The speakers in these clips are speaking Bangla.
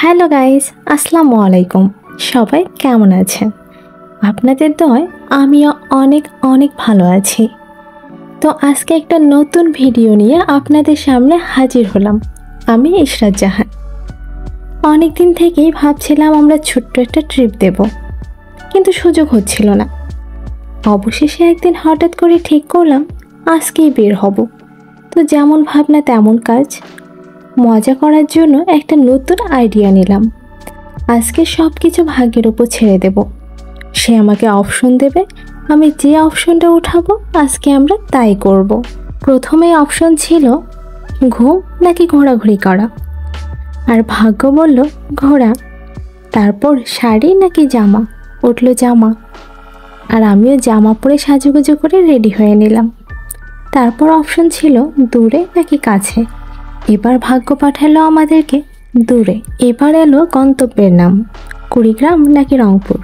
হ্যালো গাইস, আসসালামু আলাইকুম। সবাই কেমন আছেন? আপনাদের দয়ায় আমিও অনেক অনেক ভালো আছি। তো আজকে একটা নতুন ভিডিও নিয়ে আপনাদের সামনে হাজির হলাম। আমি ইশরাত জাহান। অনেক দিন থেকেই ভাবছিলাম আমরা ছোট্ট একটা ট্রিপ দেব, কিন্তু সুযোগ হচ্ছিল না। অবশেষে একদিন হঠাৎ করে ঠিক করলাম আজকেই বের হব। তো যেমন ভাবনা তেমন কাজ। মজা করার জন্য একটা নতুন আইডিয়া নিলাম। আজকে সব কিছু ভাগ্যের উপর ছেড়ে দেব। সে আমাকে অপশন দেবে, আমি যে অপশনটা উঠাবো আজকে আমরা তাই করব। প্রথমে অপশন ছিল ঘুম নাকি ঘোরাঘুরি করা, আর ভাগ্য বলল ঘোরা। তারপর শাড়ি নাকি জামা, উঠলো জামা। আর আমিও জামা পরে সাজুগুজু করে রেডি হয়ে নিলাম। তারপর অপশন ছিল দূরে নাকি কাছে। এবার ভাগ্য পাঠালো আমাদেরকে দূরে। এবার এলো গন্তব্যের নাম, কুড়িগ্রাম নাকি রংপুর।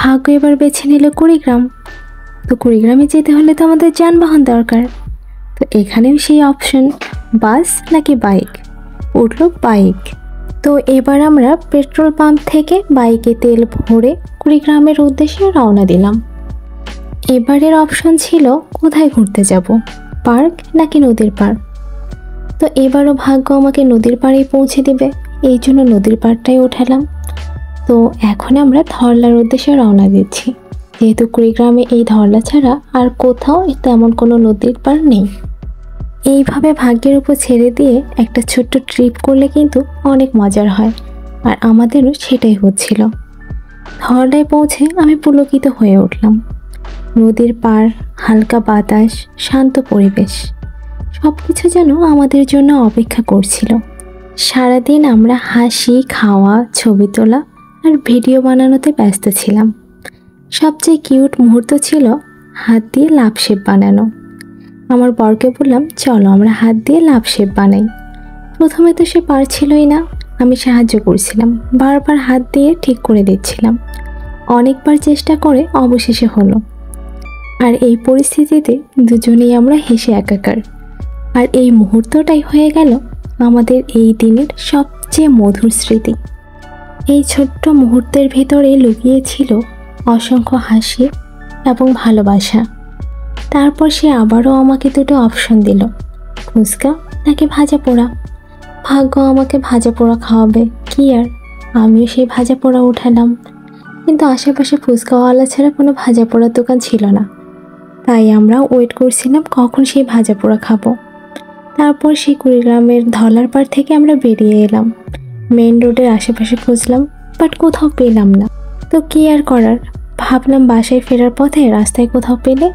ভাগ্য এবার বেছে নিল কুড়িগ্রাম। তো কুড়িগ্রামে যেতে হলে তো আমাদের যানবাহন দরকার। তো এখানেও সেই অপশন বাস নাকি বাইক, উঠল বাইক। তো এবার আমরা পেট্রোল পাম্প থেকে বাইকে তেল ভরে কুড়িগ্রামের উদ্দেশ্যে রওনা দিলাম। এবারের অপশন ছিল কোথায় ঘুরতে যাব, পার্ক নাকি নদীর পাড়। তো এবারও ভাগ্য আমাকে নদীর পাড়েই পৌঁছে দিবে, এই জন্য নদীর পাড়টাই উঠালাম। তো এখন আমরা ধরলার উদ্দেশ্যে রওনা দিচ্ছি, যেহেতু কুড়িগ্রামে এই ধরলা ছাড়া আর কোথাও তেমন কোনো নদীর পাড় নেই। এইভাবে ভাগ্যের উপর ছেড়ে দিয়ে একটা ছোট্ট ট্রিপ করলে কিন্তু অনেক মজার হয়, আর আমাদেরও সেটাই হচ্ছিল। ধরলায় পৌঁছে আমি পুলকিত হয়ে উঠলাম। নদীর পাড়, হালকা বাতাস, শান্ত পরিবেশ, সব কিছু যেন আমাদের জন্য অপেক্ষা করছিল। সারাদিন আমরা হাসি, খাওয়া, ছবি তোলা আর ভিডিও বানানোতে ব্যস্ত ছিলাম। সবচেয়ে কিউট মুহূর্ত ছিল হাত দিয়ে লাভ শেপ বানানো। আমার বরকে বললাম চলো আমরা হাত দিয়ে লাভ শেপ বানাই। প্রথমে তো সে পারছিলই না, আমি সাহায্য করছিলাম, বারবার হাত দিয়ে ঠিক করে দিচ্ছিলাম। অনেকবার চেষ্টা করে অবশেষে হলো। আর এই পরিস্থিতিতে দুজনেই আমরা হেসে একাকার। আর এই মুহূর্তটাই হয়ে গেল আমাদের এই দিনের সবচেয়ে মধুর স্মৃতি। এই ছোট্ট মুহূর্তের ভিতরে লুকিয়ে ছিল অসংখ্য হাসি এবং ভালোবাসা। তারপর সে আবারও আমাকে দুটো অপশন দিল, ফুচকা নাকি ভাজা পোড়া। ভাগ্য আমাকে ভাজা পোড়া খাওয়াবে, কি আর আমিও সেই ভাজা পোড়া উঠালাম। কিন্তু আশেপাশে ফুচকাওয়ালা ছাড়া কোনো ভাজা পোড়ার দোকান ছিল না, তাই আমরা ওয়েট করছিলাম কখন সেই ভাজা পোড়া খাবো। তারপর সেই কুড়িগ্রামের ধলার পাড় থেকে আমরা বেরিয়ে এলাম। মেইন রোডের আশেপাশে খুঁজলাম, বাট কোথাও পেলাম না। তো কি আর করার, ভাবলাম বাসায় ফেরার পথে রাস্তায় কোথাও পেলে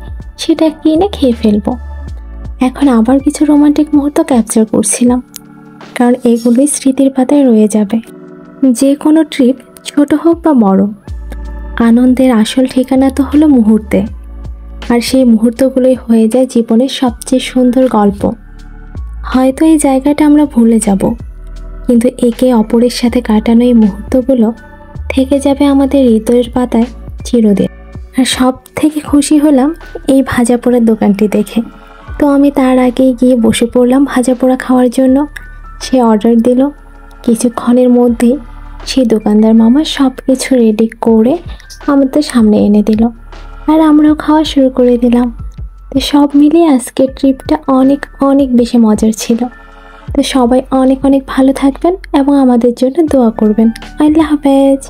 সেটা কিনে খেয়ে ফেলবো। এখন আবার কিছু রোমান্টিক মুহূর্ত ক্যাপচার করছিলাম, কারণ এগুলোই স্মৃতির পাতায় রয়ে যাবে। যে কোনো ট্রিপ, ছোট হোক বা বড়, আনন্দের আসল ঠিকানা তো হলো মুহূর্তে। আর সেই মুহূর্তগুলোই হয়ে যায় জীবনের সবচেয়ে সুন্দর গল্প। হয়তো এই জায়গাটা আমরা ভুলে যাব, কিন্তু একে অপরের সাথে কাটানো এই মুহূর্তগুলো থেকে যাবে আমাদের হৃদয়ের পাতায় চিরদিন। আর সব থেকে খুশি হলাম এই ভাজা পোড়ার দোকানটি দেখে। তো আমি তার আগেই গিয়ে বসে পড়লাম ভাজা পোড়া খাওয়ার জন্য। সে অর্ডার দিল, কিছুক্ষণের মধ্যেই সেই দোকানদার মামা সব কিছু রেডি করে আমাদের সামনে এনে দিল, আর আমরাও খাওয়া শুরু করে দিলাম। তো সব মিলিয়ে আজকের ট্রিপটা অনেক অনেক বেশি মজার ছিল। তো সবাই অনেক অনেক ভালো থাকবেন এবং আমাদের জন্য দোয়া করবেন। আল্লাহ হাফেজ।